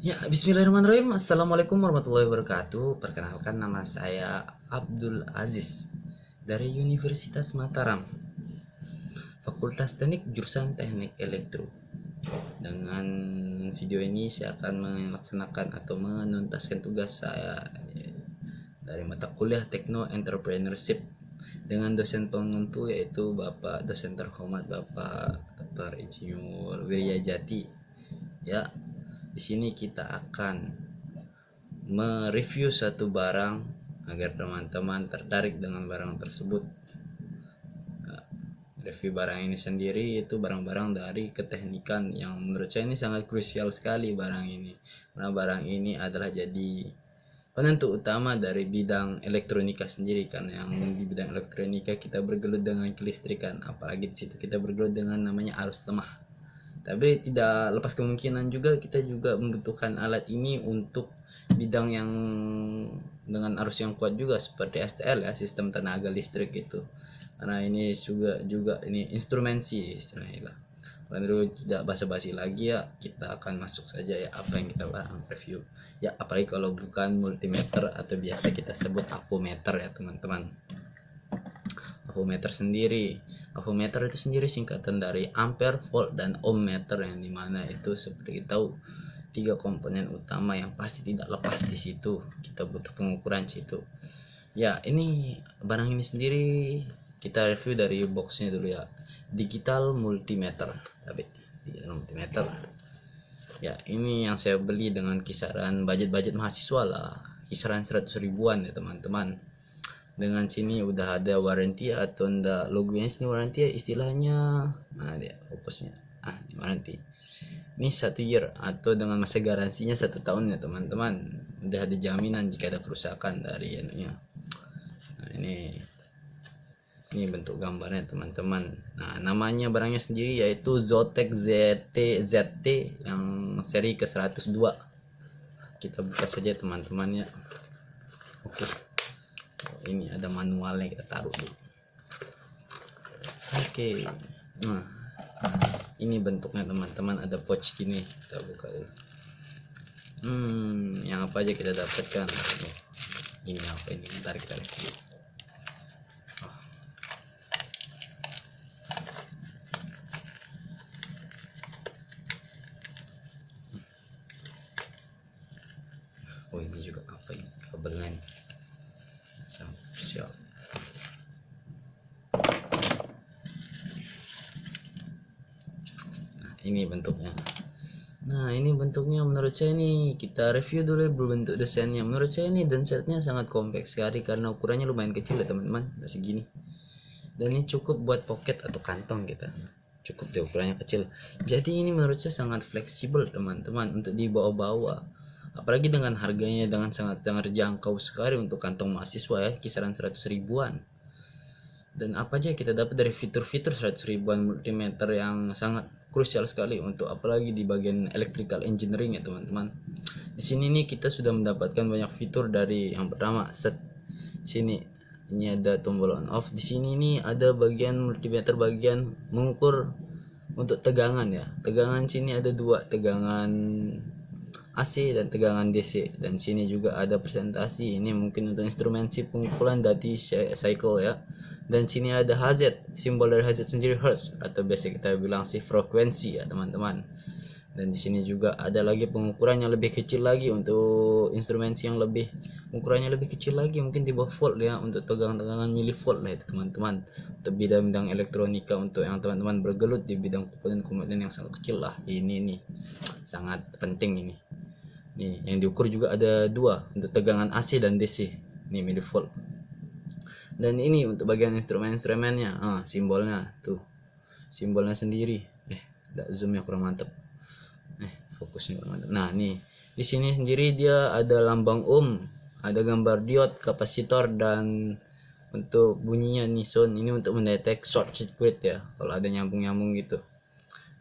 Ya, bismillahirrahmanirrahim. Assalamualaikum warahmatullahi wabarakatuh. Perkenalkan, nama saya Abdul Aziz dari Universitas Mataram, Fakultas Teknik jurusan Teknik Elektro. Dengan video ini saya akan melaksanakan atau menuntaskan tugas saya dari mata kuliah Tekno Entrepreneurship dengan dosen pengampu yaitu Bapak dosen terhormat Bapak Dr. Insinyur Wiryajati. Ya, di sini kita akan mereview suatu barang agar teman-teman tertarik dengan barang tersebut. Review barang ini sendiri itu barang-barang dari keteknikan yang menurut saya ini sangat krusial sekali barang ini, karena barang ini adalah jadi penentu utama dari bidang elektronika sendiri, karena yang di bidang elektronika kita bergelut dengan kelistrikan, apalagi di situ kita bergelut dengan namanya arus lemah. Tapi tidak lepas kemungkinan juga kita juga membutuhkan alat ini untuk bidang yang dengan arus yang kuat juga seperti STL ya, sistem tenaga listrik itu. Karena ini juga ini instrumensi istilahnya. Lalu tidak basa-basi lagi ya, kita akan masuk saja ya apa yang kita review. Ya, apalagi kalau bukan multimeter atau biasa kita sebut avometer ya teman-teman. Avometer itu sendiri singkatan dari ampere, volt, dan ohm meter, yang dimana itu seperti kita tahu tiga komponen utama yang pasti tidak lepas di situ. Kita butuh pengukuran situ. Ya, ini barang ini sendiri kita review dari boxnya dulu ya. Digital multimeter. Tapi digital multimeter. Ya, ini yang saya beli dengan kisaran budget mahasiswa lah. Kisaran 100 ribuan ya teman-teman. Dengan sini udah ada warranty atau enggak, logonya sini warranty ya istilahnya. Nah, dia fokusnya ini warranty, ini 1 year atau dengan masa garansinya 1 tahun ya teman-teman. Udah ada jaminan jika ada kerusakan dari anunya. Nah, ini bentuk gambarnya teman-teman. Nah, namanya barangnya sendiri yaitu Zotac ZT yang seri ke 102. Kita buka saja teman-teman ya. Oke. Ini ada manualnya, kita taruh dulu. Oke. Nah, ini bentuknya teman-teman, ada pouch gini, kita buka dulu. Yang apa aja kita dapatkan. Ini apa ini? Bentar kita review. Oh, ini juga apa ini? Kabelnya nih. Siap. Nah, ini bentuknya. Menurut saya nih, kita review dulu berbentuk desainnya. Menurut saya ini dan setnya sangat kompak sekali karena ukurannya lumayan kecil ya teman-teman, masih gini. Dan ini cukup buat pocket atau kantong kita. Cukup deh, ukurannya kecil. Jadi ini menurut saya sangat fleksibel teman-teman untuk dibawa-bawa. Apalagi dengan harganya dengan sangat terjangkau sekali untuk kantong mahasiswa ya, kisaran 100 ribuan. Dan apa aja kita dapat dari fitur-fitur 100 ribuan multimeter yang sangat krusial sekali untuk apalagi di bagian electrical engineering ya teman-teman. Di sini nih kita sudah mendapatkan banyak fitur. Dari yang pertama, sini ini ada tombol on off. Di sini nih ada bagian multimeter, bagian mengukur untuk tegangan ya. Tegangan sini ada dua, tegangan AC dan tegangan DC. Dan sini juga ada presentasi, ini mungkin untuk instrumensi pengukuran dati cycle ya. Dan sini ada Hz, simbol dari Hz sendiri Hertz atau biasa kita bilang sih frekuensi ya teman-teman. Dan di sini juga ada lagi pengukuran yang lebih kecil lagi untuk instrumensi yang lebih ukurannya lebih kecil lagi, mungkin di bawah volt ya, untuk tegangan milivolt lah itu teman-teman. Untuk bidang-bidang elektronika, untuk yang teman-teman bergelut di bidang komponen yang sangat kecil lah, ini nih sangat penting ini. Nih yang diukur juga ada dua untuk tegangan AC dan DC, ini milivolt. Dan ini untuk bagian instrumennya, simbolnya tuh, simbolnya sendiri. Ada zoom ya, kurang mantap. Fokusnya kurang mantap. Nah, nih di sini sendiri dia ada lambang ohm, ada gambar diode, kapasitor, dan untuk bunyinya nih sound, ini untuk mendetek short circuit ya, kalau ada nyambung gitu.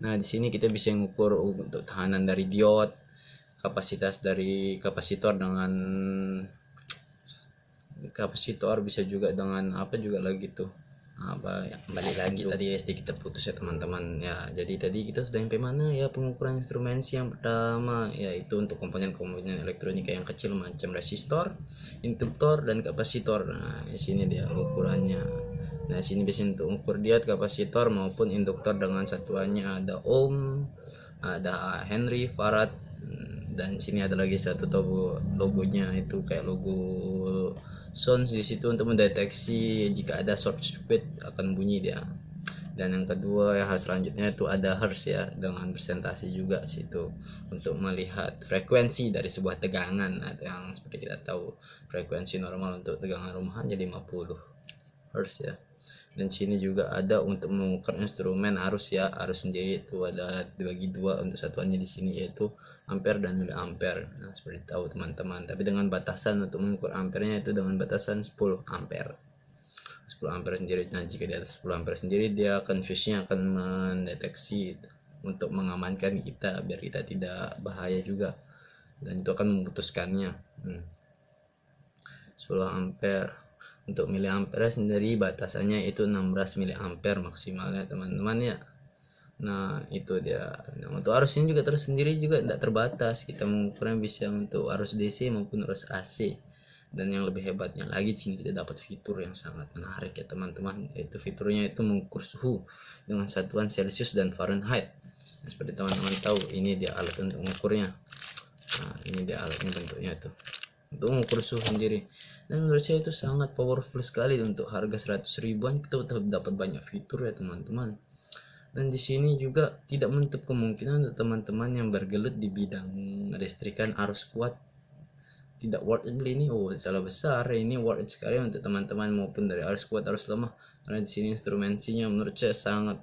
Nah, di sini kita bisa mengukur untuk tahanan dari diode, kapasitas dari kapasitor dengan kapasitor, bisa juga dengan apa juga lagi tuh, apa ya, balik lagi tadi sedikit terputus ya teman-teman ya. Jadi tadi kita sudah sampai mana ya, pengukuran instrumensi yang pertama yaitu untuk komponen-komponen elektronika yang kecil macam resistor, induktor dan kapasitor. Nah di sini dia ukurannya. Nah sini biasanya untuk ukur dia kapasitor maupun induktor dengan satuannya ada ohm, ada Henry, Farad, dan sini ada lagi satu logonya itu kayak logo sounds di situ untuk mendeteksi jika ada short circuit akan bunyi dia. Dan yang kedua ya selanjutnya itu ada hertz ya, dengan presentasi juga situ untuk melihat frekuensi dari sebuah tegangan. Nah, yang seperti kita tahu frekuensi normal untuk tegangan rumahan jadi 50 hertz ya. Dan sini juga ada untuk mengukur instrumen arus ya, arus sendiri itu ada dibagi dua untuk satuannya di sini yaitu ampere dan miliampere. Nah seperti tahu teman-teman, tapi dengan batasan untuk mengukur ampernya itu dengan batasan 10 ampere 10 ampere sendiri. Nah jika di atas 10 ampere sendiri dia confuse-nya akan mendeteksi untuk mengamankan kita biar kita tidak bahaya juga, dan itu akan memutuskannya. 10 ampere. Untuk miliampere sendiri batasannya itu 16 miliampere maksimalnya teman-teman ya. Nah itu dia. Nah, untuk arusnya juga tersendiri juga tidak terbatas, kita mengukurnya bisa untuk arus DC maupun arus AC. Dan yang lebih hebatnya lagi sini kita dapat fitur yang sangat menarik ya teman-teman, yaitu fiturnya itu mengukur suhu dengan satuan Celsius dan Fahrenheit. Nah, seperti teman-teman tahu ini dia alat untuk mengukurnya. Nah ini dia alatnya bentuknya tuh untuk mengukur suhu sendiri, dan menurut saya itu sangat powerful sekali. Untuk harga 100 ribuan kita tetap dapat banyak fitur ya teman-teman. Dan di sini juga tidak menutup kemungkinan untuk teman-teman yang bergelut di bidang listrikan arus kuat tidak worth it beli ini. Oh salah besar, ini worth it sekali untuk teman-teman maupun dari arus kuat arus lemah, karena di sini instrumensinya menurut saya sangat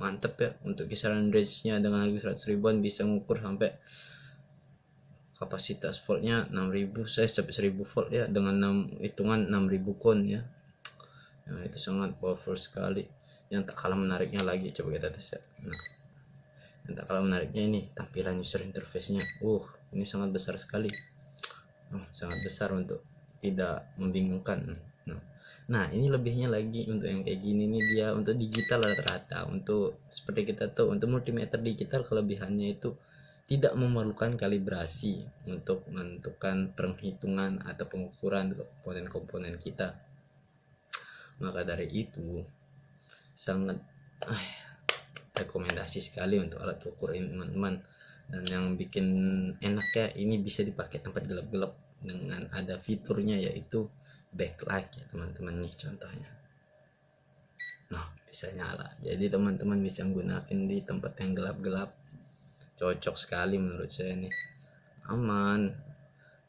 mantap ya. Untuk kisaran range-nya dengan harga 100 ribuan bisa mengukur sampai kapasitas voltnya 6000 saya sampai 1000 volt ya, dengan hitungan 6000 kon ya. Nah, itu sangat powerful sekali. Yang tak kalah menariknya lagi, coba kita tes ya. Nah, yang tak kalah menariknya ini tampilan user interface-nya. Ini sangat besar sekali. Sangat besar untuk tidak membingungkan. Nah, ini lebihnya lagi untuk yang kayak gini nih, dia untuk digital rata-rata. Untuk seperti kita tahu untuk multimeter digital kelebihannya itu tidak memerlukan kalibrasi untuk menentukan perhitungan atau pengukuran komponen-komponen kita. Maka dari itu sangat rekomendasi sekali untuk alat ukur ini teman-teman. Dan yang bikin enaknya ini bisa dipakai tempat gelap-gelap dengan ada fiturnya yaitu backlight ya teman-teman. Nih contohnya, nah bisa nyala, jadi teman-teman bisa gunakan di tempat yang gelap-gelap. Cocok sekali menurut saya nih, aman,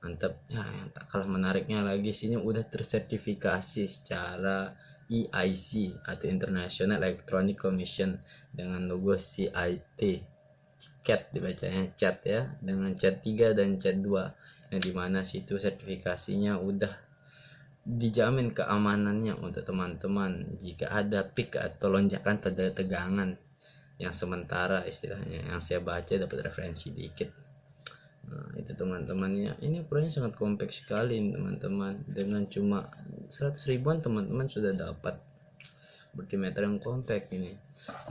mantap ya. Yang tak kalah menariknya lagi, sini udah tersertifikasi secara EIC atau International Electronic Commission dengan logo CIT, CAT dibacanya, CAT ya, dengan CAT 3 dan CAT 2, yang dimana situ sertifikasinya udah dijamin keamanannya untuk teman-teman jika ada peak atau lonjakan pada tegangan yang sementara istilahnya. Yang saya baca dapat referensi dikit. Nah itu teman-teman ya, ini ukurannya sangat kompak sekali teman-teman. Dengan cuma 100 ribuan teman-teman sudah dapat multimeter yang kompak ini.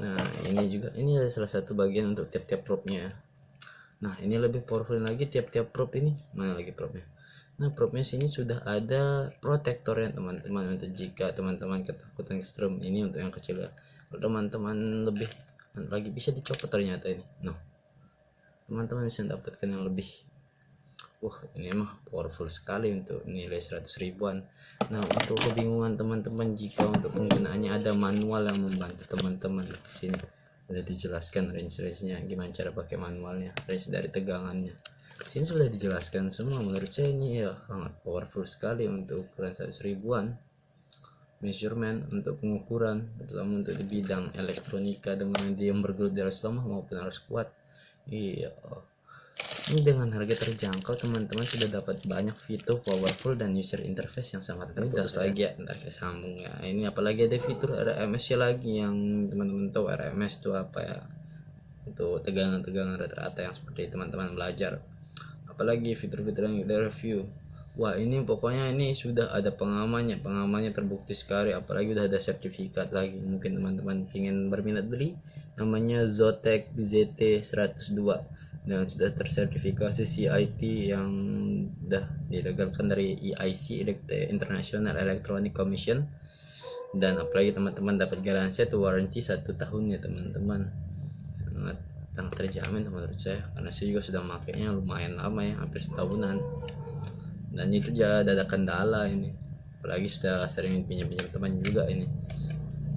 Nah ini juga, ini ada salah satu bagian untuk tiap-tiap probe-nya. Nah ini lebih powerful lagi, tiap-tiap probe ini. Mana lagi probe-nya? Nah probe-nya sini sudah ada protektornya teman-teman, untuk jika teman-teman ketakutan ekstrem. Ini untuk yang kecil ya. Kalau teman-teman lebih lagi bisa dicopot ternyata ini. Nah teman-teman bisa mendapatkan yang lebih. Ini mah powerful sekali untuk nilai 100 ribuan. Nah untuk kebingungan teman-teman jika untuk penggunaannya, ada manual yang membantu teman-teman. Di sini sudah dijelaskan range-nya, gimana cara pakai manualnya, range dari tegangannya. Sini sudah dijelaskan semua. Menurut saya ini ya sangat powerful sekali untuk ukuran 100 ribuan. Measurement untuk pengukuran, terutama untuk di bidang elektronika dengan dia bergelut di arus lemah maupun arus kuat. Iya, ini dengan harga terjangkau teman-teman sudah dapat banyak fitur powerful dan user interface yang sangat mudah. Lagi ya, ntar saya sambung ya. Ini apalagi ada fitur RMS nya lagi, yang teman-teman tahu RMS itu apa ya, untuk tegangan-tegangan rata-rata yang seperti teman-teman belajar. Apalagi fitur-fitur yang kita review Wah, ini pokoknya ini sudah ada pengamannya terbukti sekali, apalagi udah ada sertifikat lagi. Mungkin teman-teman ingin berminat beli, namanya Zotac ZT102 dan sudah tersertifikasi CIT yang udah dilegalkan dari EIC, International Electronic Commission. Dan apalagi teman-teman dapat garansi atau warranty 1 tahun ya teman-teman, sangat sangat terjamin menurut saya, karena saya juga sudah makainya lumayan lama ya, hampir setahunan, dan itu juga ada kendala ini, apalagi sudah sering pinjam-pinjam teman juga. Ini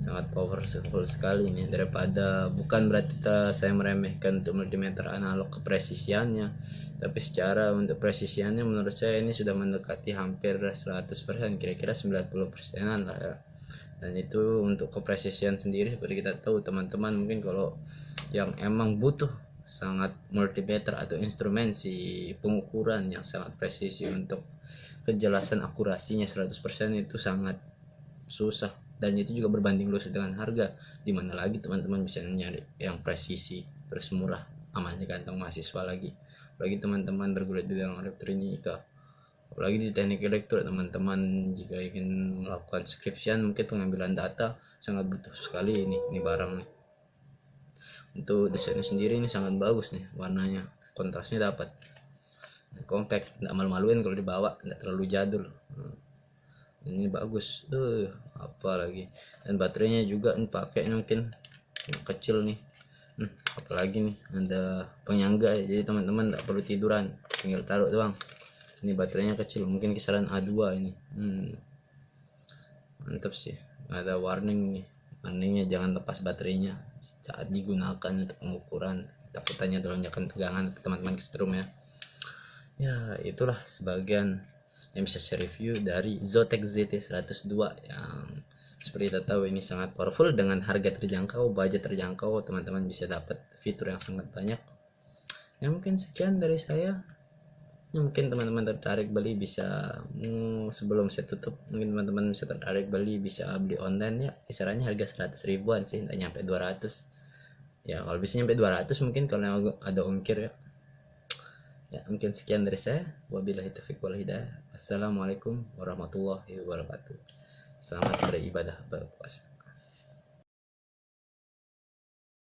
sangat powerful sekali ini, daripada, bukan berarti saya meremehkan untuk multimeter analog kepresisiannya, tapi secara untuk presisiannya menurut saya ini sudah mendekati hampir 100%, kira-kira 90%an lah ya. Dan itu untuk kepresisian sendiri, seperti kita tahu teman-teman, mungkin kalau yang emang butuh sangat multimeter atau instrumen si pengukuran yang sangat presisi untuk kejelasan akurasinya 100% itu sangat susah, dan itu juga berbanding lurus dengan harga. Dimana lagi teman-teman bisa nyari yang presisi terus murah, amannya kantong mahasiswa lagi, apalagi teman-teman bergulat di dalam elektronika, apalagi di teknik elektro. Teman-teman jika ingin melakukan skripsian, mungkin pengambilan data, sangat butuh sekali ini barang nih. Untuk desainnya sendiri ini sangat bagus nih, warnanya, kontrasnya dapat, compact, nggak malu-maluin kalau dibawa, nggak terlalu jadul. Ini bagus apa lagi, dan baterainya juga ini pakai mungkin yang kecil nih. Apalagi nih ada penyangga, jadi teman-teman nggak perlu tiduran, tinggal taruh doang. Ini baterainya kecil, mungkin kisaran A2 ini. Mantap sih. Ada warning nih, warningnya jangan lepas baterainya saat digunakan untuk pengukuran, takutnya ada lonjakan tegangan teman-teman kesetrum ya. Ya itulah sebagian yang bisa saya review dari Zotac ZT102 yang seperti kita tahu ini sangat powerful, dengan harga terjangkau, budget terjangkau, teman-teman bisa dapat fitur yang sangat banyak. Ya mungkin sekian dari saya. Ya, mungkin teman-teman tertarik beli bisa, sebelum saya tutup, mungkin teman-teman bisa tertarik beli, bisa beli online ya, kisarannya harga 100 ribuan sih, tidak nyampe 200 ya. Kalau bisa nyampe 200 mungkin kalau ada ongkir ya. Ya mungkin sekian dari saya, wabillahi taufiq wal hidayah. Assalamualaikum warahmatullahi wabarakatuh. Selamat beribadah berpuasa.